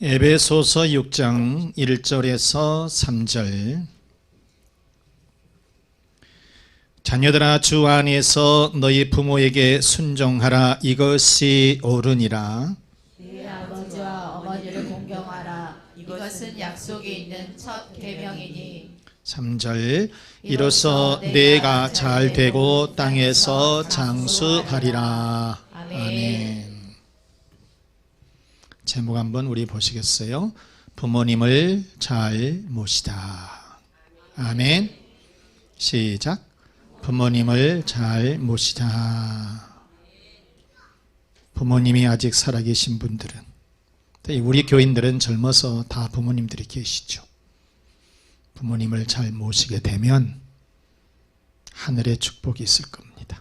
에베소서 6장 1절에서 3절. 자녀들아, 주 안에서 너희 부모에게 순종하라. 이것이 옳으니라. 네 아버지와 어머니를 공경하라. 이것은 약속이 있는 첫 계명이니. 3절. 이로써 내가 잘 되고 땅에서 장수하리라. 아멘. 제목 한번 우리 보시겠어요? 부모님을 잘 모시다. 아멘. 시작. 부모님을 잘 모시다. 부모님이 아직 살아계신 분들은, 우리 교인들은 젊어서 다 부모님들이 계시죠. 부모님을 잘 모시게 되면 하늘의 축복이 있을 겁니다.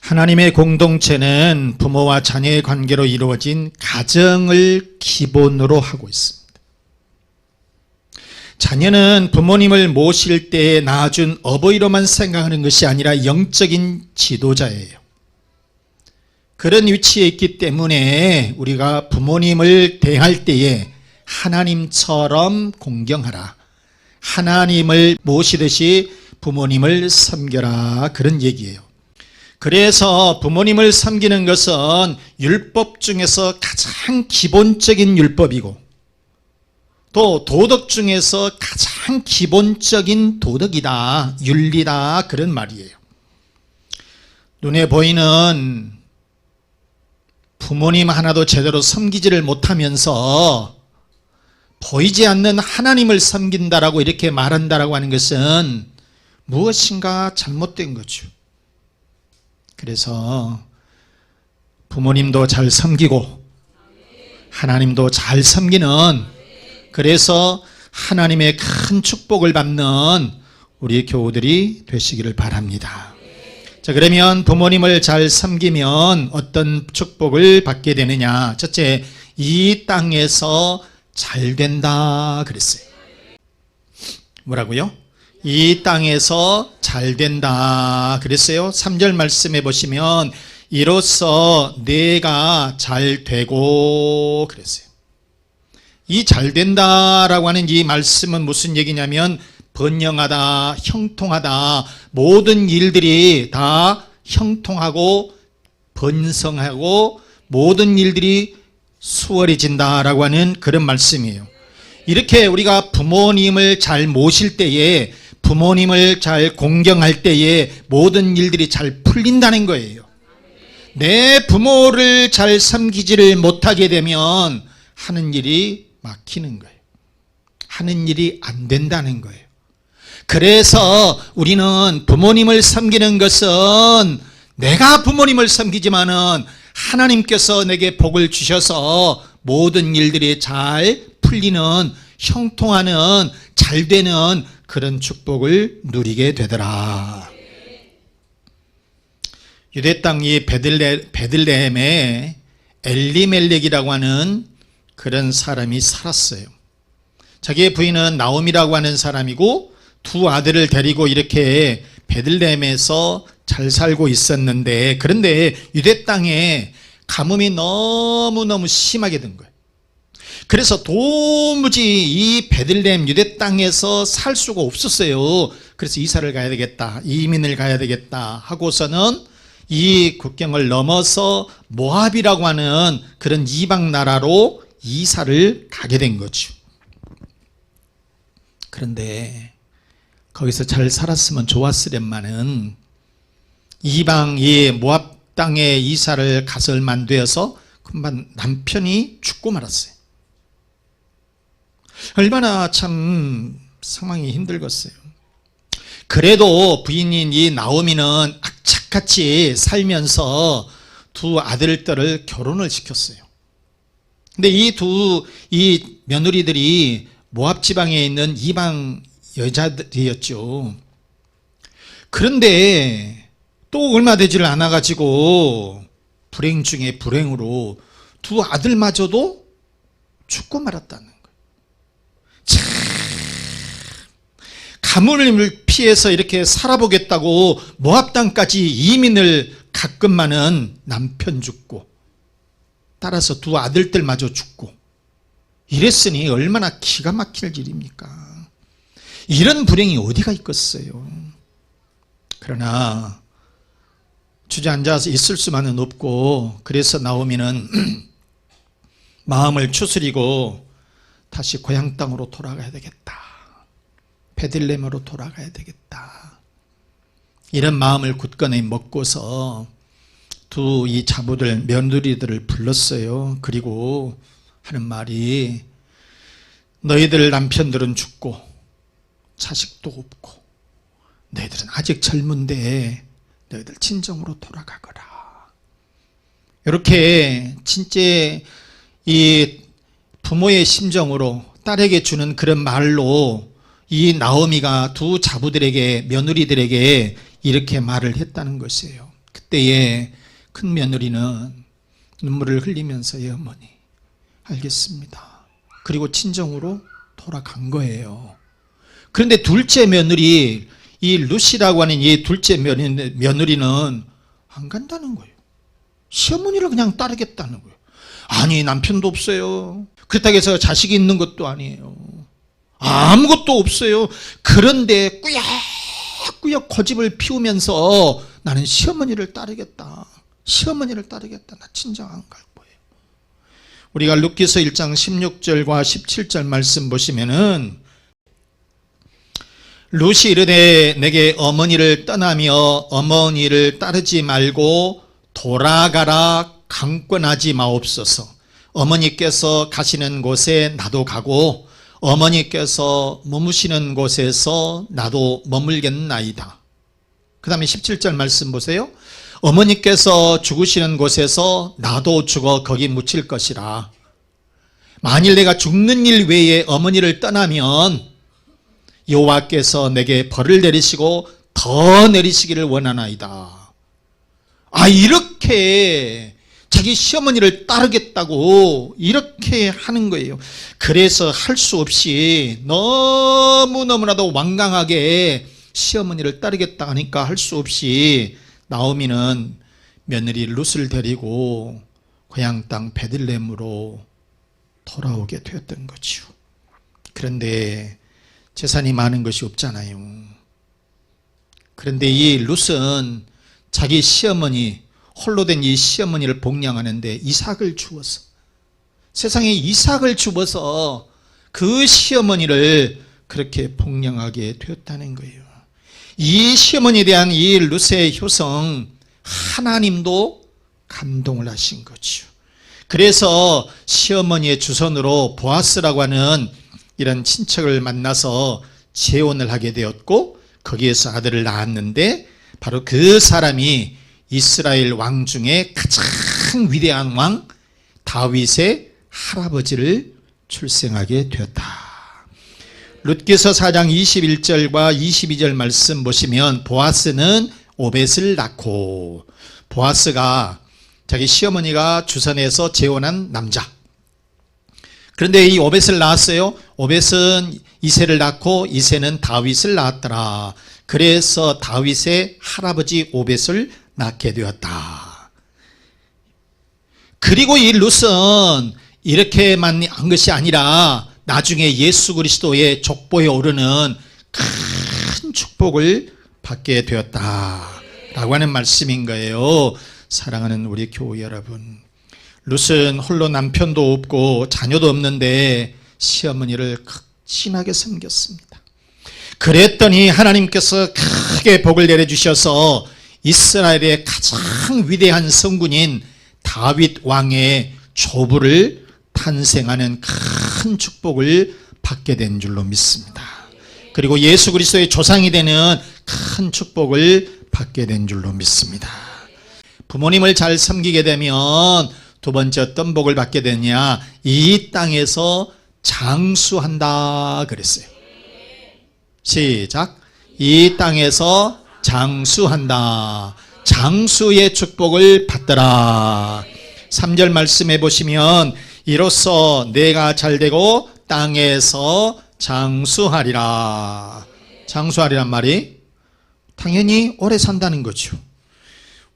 하나님의 공동체는 부모와 자녀의 관계로 이루어진 가정을 기본으로 하고 있습니다. 자녀는 부모님을 모실 때에 낳아준 어버이로만 생각하는 것이 아니라 영적인 지도자예요. 그런 위치에 있기 때문에 우리가 부모님을 대할 때에 하나님처럼 공경하라. 하나님을 모시듯이 부모님을 섬겨라. 그런 얘기예요. 그래서 부모님을 섬기는 것은 율법 중에서 가장 기본적인 율법이고, 또 도덕 중에서 가장 기본적인 도덕이다, 윤리다, 그런 말이에요. 눈에 보이는 부모님 하나도 제대로 섬기지를 못하면서 보이지 않는 하나님을 섬긴다라고 이렇게 말한다라고 하는 것은 무엇인가 잘못된 거죠. 그래서 부모님도 잘 섬기고 하나님도 잘 섬기는, 그래서 하나님의 큰 축복을 받는 우리 교우들이 되시기를 바랍니다. 자, 그러면 부모님을 잘 섬기면 어떤 축복을 받게 되느냐? 첫째, 이 땅에서 잘 된다 그랬어요. 뭐라고요? 이 땅에서 잘 된다 그랬어요. 3절 말씀해 보시면 이로써 내가 잘 되고 그랬어요. 이 잘 된다라고 하는 이 말씀은 무슨 얘기냐면 번영하다, 형통하다, 모든 일들이 다 형통하고 번성하고 모든 일들이 수월해진다라고 하는 그런 말씀이에요. 이렇게 우리가 부모님을 잘 모실 때에, 부모님을 잘 공경할 때에 모든 일들이 잘 풀린다는 거예요. 내 부모를 잘 섬기지를 못하게 되면 하는 일이 막히는 거예요. 하는 일이 안 된다는 거예요. 그래서 우리는 부모님을 섬기는 것은 내가 부모님을 섬기지만은 하나님께서 내게 복을 주셔서 모든 일들이 잘 풀리는, 형통하는, 잘 되는 그런 축복을 누리게 되더라. 유대 땅 이 베들레헴에 엘리멜렉이라고 하는 그런 사람이 살았어요. 자기의 부인은 나옴이라고 하는 사람이고 두 아들을 데리고 이렇게 베들레헴에서 잘 살고 있었는데, 그런데 유대 땅에 가뭄이 너무너무 심하게 된 거예요. 그래서 도무지 이 베들레헴 유대 땅에서 살 수가 없었어요. 그래서 이사를 가야 되겠다, 이민을 가야 되겠다 하고서는 이 국경을 넘어서 모압이라고 하는 그런 이방 나라로 이사를 가게 된 거죠. 그런데 거기서 잘 살았으면 좋았으련만은 이방 이 모압 땅에 이사를 가서 얼마 안 되어서 금방 남편이 죽고 말았어요. 얼마나 참 상황이 힘들겠어요. 그래도 부인인 이 나오미는 악착같이 살면서 두 아들들을 결혼을 시켰어요. 근데 이 며느리들이 모압 지방에 있는 이방 여자들이었죠. 그런데 또 얼마 되지를 않아 가지고 불행 중에 불행으로 두 아들마저도 죽고 말았다는 거예요. 참, 가뭄을 피해서 이렇게 살아보겠다고 모압 땅까지 이민을 가끔만은 남편 죽고 따라서 두 아들들마저 죽고 이랬으니 얼마나 기가 막힐 일입니까? 이런 불행이 어디가 있겠어요? 그러나 주저앉아서 있을 수만은 없고, 그래서 나오미는 마음을 추스리고 다시 고향 땅으로 돌아가야 되겠다. 베들레헴으로 돌아가야 되겠다. 이런 마음을 굳건히 먹고서 두 이 자부들, 며느리들을 불렀어요. 그리고 하는 말이, 너희들 남편들은 죽고 자식도 없고 너희들은 아직 젊은데 너희들 친정으로 돌아가거라. 이렇게 진짜 이 부모의 심정으로 딸에게 주는 그런 말로 이 나오미가 두 자부들에게, 며느리들에게 이렇게 말을 했다는 것이에요. 그때에 큰 며느리는 눈물을 흘리면서, 예 어머니 알겠습니다. 그리고 친정으로 돌아간 거예요. 그런데 둘째 며느리, 이 루시라고 하는 이 둘째 며느리는 안 간다는 거예요. 시어머니를 그냥 따르겠다는 거예요. 아니 남편도 없어요. 그렇다고 해서 자식이 있는 것도 아니에요. 아무것도 없어요. 그런데 꾸역꾸역 고집을 피우면서 나는 시어머니를 따르겠다. 시어머니를 따르겠다. 나 친정 안 갈 거예요. 우리가 룻기서 1장 16절과 17절 말씀 보시면은, 룻이 이르되 내게 어머니를 떠나며 어머니를 따르지 말고 돌아가라 강권하지 마옵소서. 어머니께서 가시는 곳에 나도 가고 어머니께서 머무시는 곳에서 나도 머물겠나이다. 그 다음에 17절 말씀 보세요. 어머니께서 죽으시는 곳에서 나도 죽어 거기 묻힐 것이라. 만일 내가 죽는 일 외에 어머니를 떠나면 여호와께서 내게 벌을 내리시고 더 내리시기를 원하나이다. 이렇게 자기 시어머니를 따르겠다고 이렇게 하는 거예요. 그래서 할 수 없이 너무너무나도 완강하게 시어머니를 따르겠다 하니까 할 수 없이 나오미는 며느리 룻을 데리고 고향 땅 베들레헴으로 돌아오게 되었던 거죠. 그런데 재산이 많은 것이 없잖아요. 그런데 이 룻은 자기 시어머니, 홀로 된 이 시어머니를 복양하는데 이삭을 주어서, 세상에 이삭을 주어서 그 시어머니를 그렇게 복양하게 되었다는 거예요. 이 시어머니에 대한 이 룻의 효성, 하나님도 감동을 하신 거죠. 그래서 시어머니의 주선으로 보아스라고 하는 이런 친척을 만나서 재혼을 하게 되었고, 거기에서 아들을 낳았는데 바로 그 사람이 이스라엘 왕 중에 가장 위대한 왕 다윗의 할아버지를 출생하게 되었다. 룻기서 4장 21절과 22절 말씀 보시면, 보아스는 오벳을 낳고, 보아스가 자기 시어머니가 주선해서 재혼한 남자. 그런데 이 오벳을 낳았어요. 오벳은 이새를 낳고 이새는 다윗을 낳았더라. 그래서 다윗의 할아버지 오벳을 낳게 되었다. 그리고 이 룻은 이렇게만 한 것이 아니라 나중에 예수 그리스도의 족보에 오르는 큰 축복을 받게 되었다라고 하는 말씀인 거예요. 사랑하는 우리 교우 여러분, 룻은 홀로 남편도 없고 자녀도 없는데 시어머니를 극진하게 섬겼습니다. 그랬더니 하나님께서 크게 복을 내려주셔서 이스라엘의 가장 위대한 성군인 다윗 왕의 조부를 탄생하는 큰 축복을 받게 된 줄로 믿습니다. 그리고 예수 그리스도의 조상이 되는 큰 축복을 받게 된 줄로 믿습니다. 부모님을 잘 섬기게 되면 두 번째 어떤 복을 받게 되냐, 이 땅에서 장수한다 그랬어요. 시작. 이 땅에서 장수한다. 장수의 축복을 받더라. 3절 말씀해 보시면, 이로써 내가 잘되고 땅에서 장수하리라. 장수하리란 말이 당연히 오래 산다는 거죠.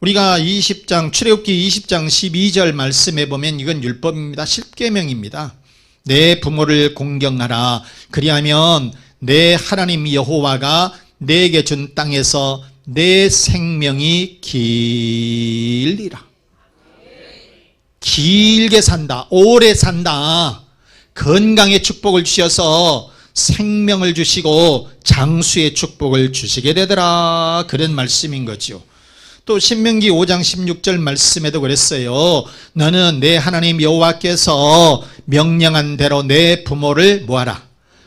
우리가 20장 출애굽기 20장 12절 말씀해 보면 이건 율법입니다. 십계명입니다. 내 부모를 공경하라. 그리하면 내 하나님 여호와가 내게 준 땅에서 내 생명이 길리라. 길게 산다. 오래 산다. 건강의 축복을 주셔서 생명을 주시고 장수의 축복을 주시게 되더라. 그런 말씀인 거죠. 또 신명기 5장 16절 말씀에도 그랬어요. 너는 내 하나님 여호와께서 명령한 대로 내 부모를 뭐하라?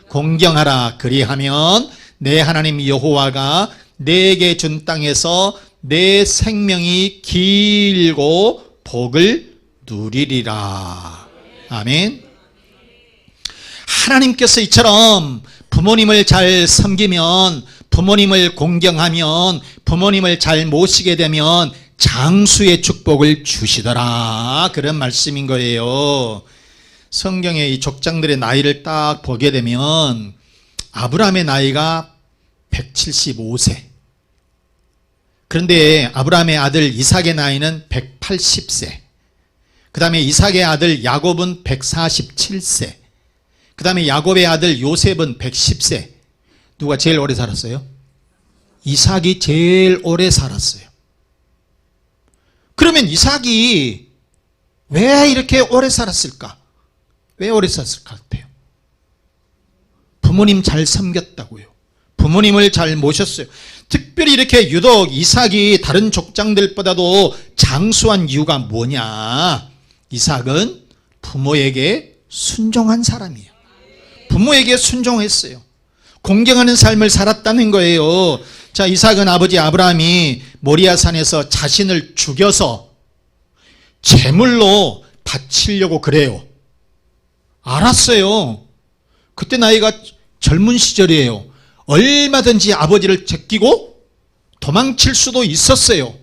공경하라. 그리하면 내 하나님 여호와가 내게 준 땅에서 내 생명이 길고 복을 누리리라. 아멘. 하나님께서 이처럼 부모님을 잘 섬기면, 부모님을 공경하면, 부모님을 잘 모시게 되면 장수의 축복을 주시더라. 그런 말씀인 거예요. 성경의 이 족장들의 나이를 딱 보게 되면 아브라함의 나이가 175세. 그런데 아브라함의 아들 이삭의 나이는 180세. 그 다음에 이삭의 아들 야곱은 147세. 그 다음에 야곱의 아들 요셉은 110세. 누가 제일 오래 살았어요? 이삭이 제일 오래 살았어요. 그러면 이삭이 왜 이렇게 오래 살았을까? 왜 오래 살았을 것 같아요? 부모님 잘 섬겼다고요. 부모님을 잘 모셨어요. 특별히 이렇게 유독 이삭이 다른 족장들보다도 장수한 이유가 뭐냐? 이삭은 부모에게 순종한 사람이에요. 부모에게 순종했어요. 공경하는 삶을 살았다는 거예요. 자, 이삭은 아버지 아브라함이 모리아산에서 자신을 죽여서 제물로 바치려고 그래요. 알았어요. 그때 나이가 젊은 시절이에요. 얼마든지 아버지를 제끼고 도망칠 수도 있었어요.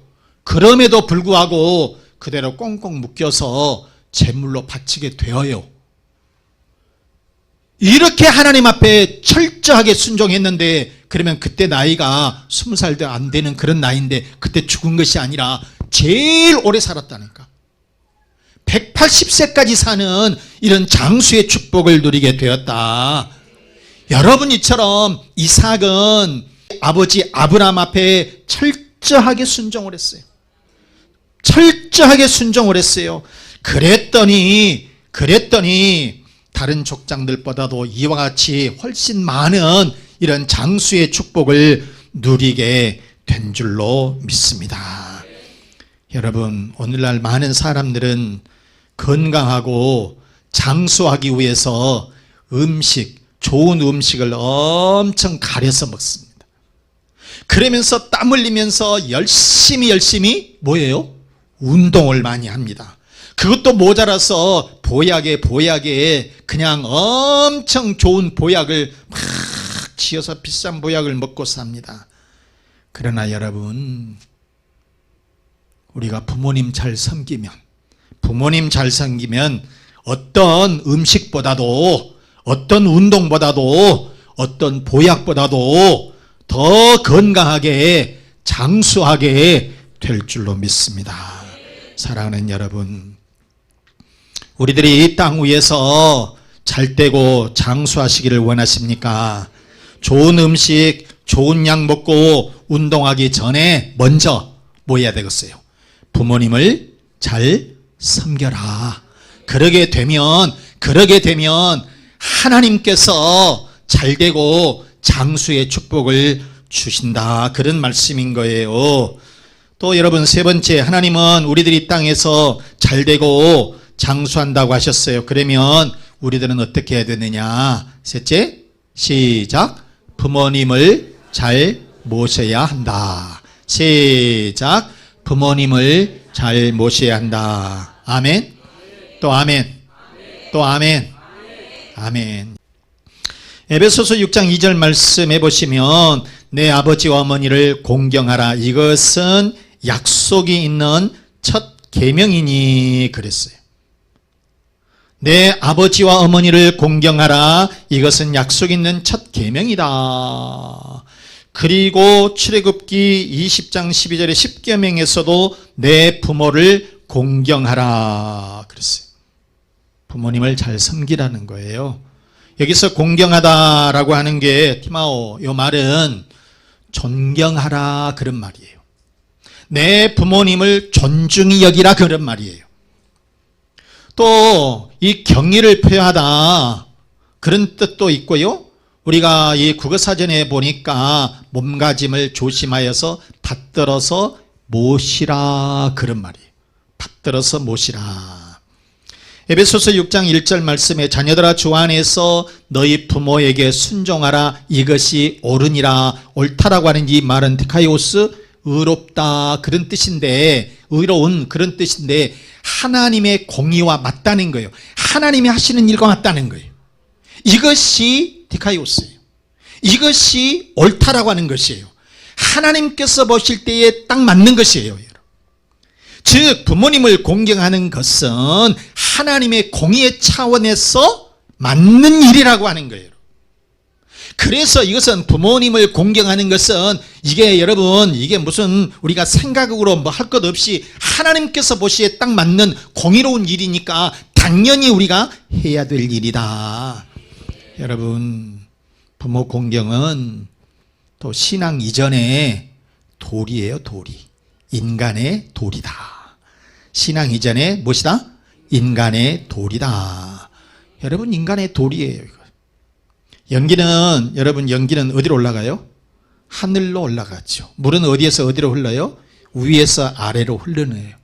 그럼에도 불구하고 그대로 꽁꽁 묶여서 제물로 바치게 되어요. 이렇게 하나님 앞에 철저하게 순종했는데, 그러면 그때 나이가 20살도 안 되는 그런 나이인데 그때 죽은 것이 아니라 제일 오래 살았다니까. 180세까지 사는 이런 장수의 축복을 누리게 되었다. 여러분, 이처럼 이삭은 아버지 아브라함 앞에 철저하게 순종을 했어요. 철저하게 순종을 했어요. 그랬더니 다른 족장들보다도 이와 같이 훨씬 많은 이런 장수의 축복을 누리게 된 줄로 믿습니다. 여러분, 오늘날 많은 사람들은 건강하고 장수하기 위해서 좋은 음식을 엄청 가려서 먹습니다. 그러면서 땀 흘리면서 열심히 뭐예요? 운동을 많이 합니다. 그것도 모자라서 보약에 그냥 엄청 좋은 보약을 막 지어서 비싼 보약을 먹고 삽니다. 그러나 여러분, 우리가 부모님 잘 섬기면 어떤 음식보다도, 어떤 운동보다도, 어떤 보약보다도 더 건강하게 장수하게 될 줄로 믿습니다. 사랑하는 여러분, 우리들이 이 땅 위에서 잘되고 장수하시기를 원하십니까? 좋은 음식, 좋은 약 먹고 운동하기 전에 먼저 뭐 해야 되겠어요? 부모님을 잘 섬겨라. 그러게 되면 하나님께서 잘되고 장수의 축복을 주신다. 그런 말씀인 거예요. 또 여러분, 세 번째, 하나님은 우리들이 땅에서 잘되고 장수한다고 하셨어요. 그러면 우리들은 어떻게 해야 되느냐? 셋째, 시작. 부모님을 잘 모셔야 한다. 시작. 부모님을 잘 모셔야 한다. 아멘. 또 아멘. 또 아멘. 아멘. 에베소서 6장 2절 말씀해 보시면 내 아버지와 어머니를 공경하라. 이것은 약속이 있는 첫 계명이니 그랬어요. 내 아버지와 어머니를 공경하라. 이것은 약속 있는 첫 계명이다. 그리고 출애굽기 20장 12절에 십계명에서도 내 부모를 공경하라 그랬어요. 부모님을 잘 섬기라는 거예요. 여기서 공경하다라고 하는 게 티마오, 이 말은 존경하라 그런 말이에요. 내 부모님을 존중히 여기라 그런 말이에요. 또 이 경의를 표하다 그런 뜻도 있고요. 우리가 이 국어사전에 보니까 몸가짐을 조심하여서 받들어서 모시라 그런 말이에요. 받들어서 모시라. 에베소서 6장 1절 말씀에 자녀들아 주 안에서 너희 부모에게 순종하라 이것이 옳으니라. 옳다라고 하는 이 말은 디카이오스 의롭다 그런 뜻인데, 의로운 그런 뜻인데 하나님의 공의와 맞다는 거예요. 하나님이 하시는 일과 맞다는 거예요. 이것이 디카이오스예요. 이것이 옳다라고 하는 것이에요. 하나님께서 보실 때에 딱 맞는 것이에요. 즉 부모님을 공경하는 것은 하나님의 공의의 차원에서 맞는 일이라고 하는 거예요. 그래서 이것은 부모님을 공경하는 것은 이게 여러분 이게 무슨 우리가 생각으로 뭐 할 것 없이 하나님께서 보시기에 딱 맞는 공의로운 일이니까 당연히 우리가 해야 될 일이다. 여러분 부모 공경은 또 신앙 이전에 도리예요. 도리. 인간의 도리다. 신앙 이전에 무엇이다? 인간의 도리다. 여러분 인간의 도리예요. 이거. 연기는 여러분 연기는 어디로 올라가요? 하늘로 올라가죠. 물은 어디에서 어디로 흘러요? 위에서 아래로 흘러내요.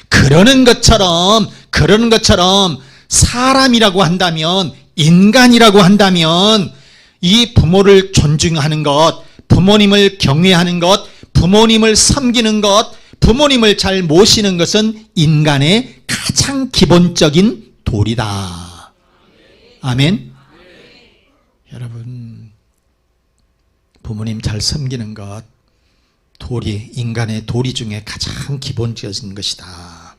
그러는 것처럼 사람이라고 한다면, 인간이라고 한다면 이 부모를 존중하는 것, 부모님을 경외하는 것, 부모님을 섬기는 것, 부모님을 잘 모시는 것은 인간의 가장 기본적인 도리다. 아멘. 여러분 부모님 잘 섬기는 것, 도리, 인간의 도리 중에 가장 기본적인 것이다.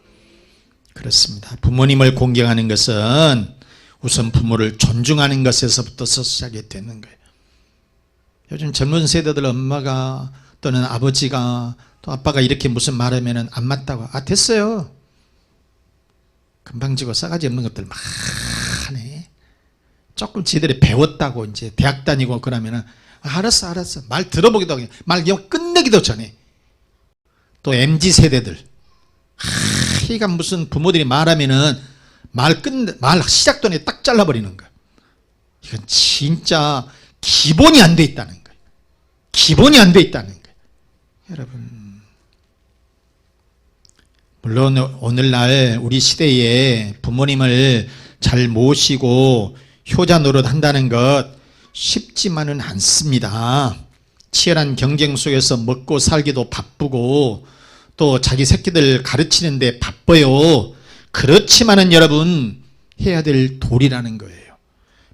그렇습니다. 부모님을 공경하는 것은 우선 부모를 존중하는 것에서부터 시작이 되는 거예요. 요즘 젊은 세대들 엄마가 또는 아버지가 또 아빠가 이렇게 무슨 말하면 안 맞다고, 아 됐어요. 금방 지고 싸가지 없는 것들 막 하네. 조금 지들이 배웠다고 이제 대학 다니고 그러면은 알았어 말 들어보기도 하고 말 그냥 끝내기도 전에. 또 MZ 세대들 이가 무슨 부모들이 말하면은 말 시작도 전에 딱 잘라버리는 거야. 이건 진짜 기본이 안 돼 있다는 거예요. 기본이 안 돼 있다는 거예요. 여러분 물론 오늘날 우리 시대에 부모님을 잘 모시고 효자 노릇 한다는 것 쉽지만은 않습니다. 치열한 경쟁 속에서 먹고 살기도 바쁘고 또 자기 새끼들 가르치는데 바빠요. 그렇지만은 여러분 해야 될 도리라는 거예요.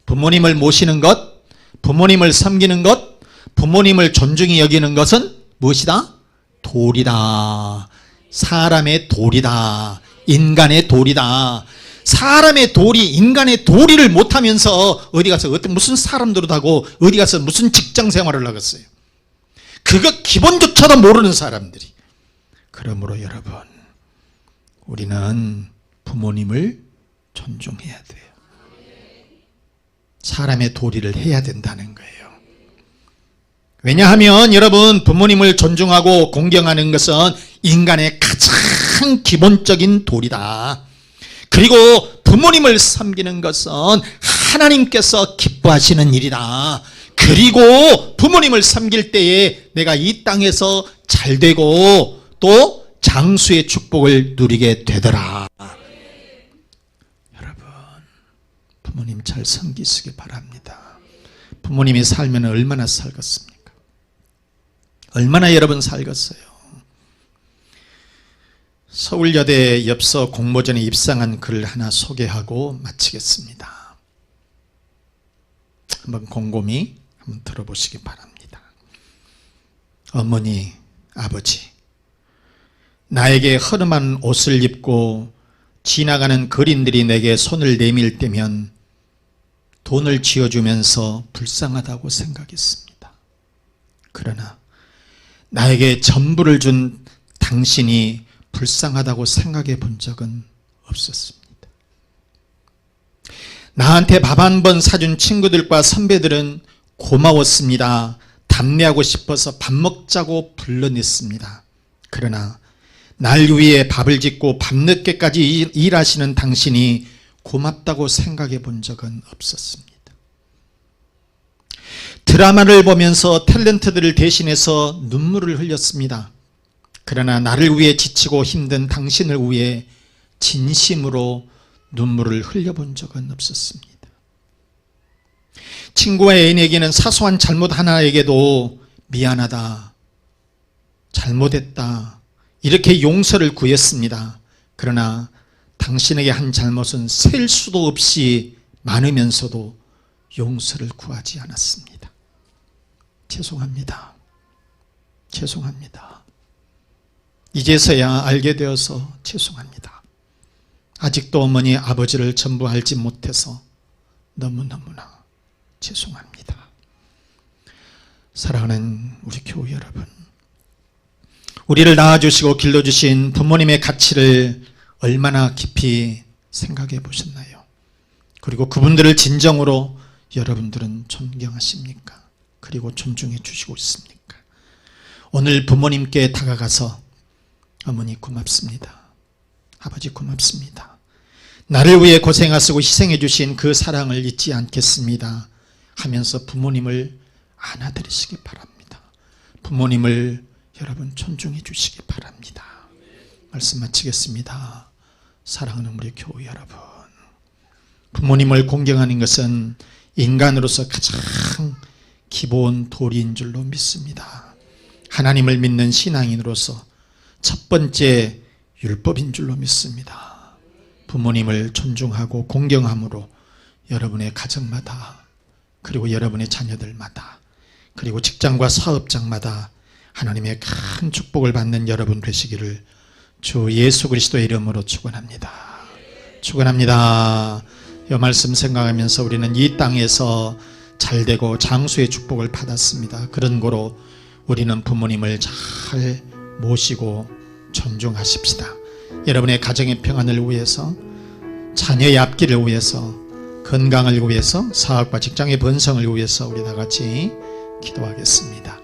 부모님을 모시는 것, 부모님을 섬기는 것, 부모님을 존중히 여기는 것은 무엇이다? 도리다. 사람의 도리다. 인간의 도리다. 사람의 도리, 인간의 도리를 못하면서 어디 가서 무슨 사람들도 하고 어디 가서 무슨 직장 생활을 하겠어요. 그거 기본조차도 모르는 사람들이. 그러므로 여러분 우리는 부모님을 존중해야 돼요. 사람의 도리를 해야 된다는 거예요. 왜냐하면 여러분 부모님을 존중하고 공경하는 것은 인간의 가장 기본적인 도리다. 그리고 부모님을 섬기는 것은 하나님께서 기뻐하시는 일이다. 그리고 부모님을 섬길 때에 내가 이 땅에서 잘 되고 또 장수의 축복을 누리게 되더라. 여러분 부모님 잘 섬기시기 바랍니다. 부모님이 살면 얼마나 살겠습니까? 얼마나 여러분 살겠어요? 서울여대 엽서 공모전에 입상한 글을 하나 소개하고 마치겠습니다. 한번 곰곰이 한번 들어보시기 바랍니다. 어머니, 아버지, 나에게 허름한 옷을 입고 지나가는 거린들이 내게 손을 내밀 때면 돈을 쥐어주면서 불쌍하다고 생각했습니다. 그러나 나에게 전부를 준 당신이 불쌍하다고 생각해 본 적은 없었습니다. 나한테 밥 한 번 사준 친구들과 선배들은 고마웠습니다. 답례하고 싶어서 밥 먹자고 불러냈습니다. 그러나 날 위해 밥을 짓고 밤늦게까지 일하시는 당신이 고맙다고 생각해 본 적은 없었습니다. 드라마를 보면서 탤런트들을 대신해서 눈물을 흘렸습니다. 그러나 나를 위해 지치고 힘든 당신을 위해 진심으로 눈물을 흘려본 적은 없었습니다. 친구와 애인에게는 사소한 잘못 하나에게도 미안하다, 잘못했다 이렇게 용서를 구했습니다. 그러나 당신에게 한 잘못은 셀 수도 없이 많으면서도 용서를 구하지 않았습니다. 죄송합니다. 죄송합니다. 이제서야 알게 되어서 죄송합니다. 아직도 어머니 아버지를 전부 알지 못해서 너무너무나 죄송합니다. 사랑하는 우리 교우 여러분, 우리를 낳아주시고 길러주신 부모님의 가치를 얼마나 깊이 생각해 보셨나요? 그리고 그분들을 진정으로 여러분들은 존경하십니까? 그리고 존중해 주시고 있습니까? 오늘 부모님께 다가가서 어머니 고맙습니다. 아버지 고맙습니다. 나를 위해 고생하시고 희생해 주신 그 사랑을 잊지 않겠습니다 하면서 부모님을 안아드리시기 바랍니다. 부모님을 여러분 존중해 주시기 바랍니다. 말씀 마치겠습니다. 사랑하는 우리 교우 여러분, 부모님을 공경하는 것은 인간으로서 가장 기본 도리인 줄로 믿습니다. 하나님을 믿는 신앙인으로서 첫 번째 율법인 줄로 믿습니다. 부모님을 존중하고 공경함으로 여러분의 가정마다, 그리고 여러분의 자녀들마다, 그리고 직장과 사업장마다 하나님의 큰 축복을 받는 여러분 되시기를 주 예수 그리스도의 이름으로 축원합니다. 축원합니다. 이 말씀 생각하면서 우리는 이 땅에서 잘되고 장수의 축복을 받았습니다. 그런 거로 우리는 부모님을 잘 모시고 존중하십시다. 여러분의 가정의 평안을 위해서, 자녀의 앞길을 위해서, 건강을 위해서, 사업과 직장의 번성을 위해서 우리 다 같이 기도하겠습니다.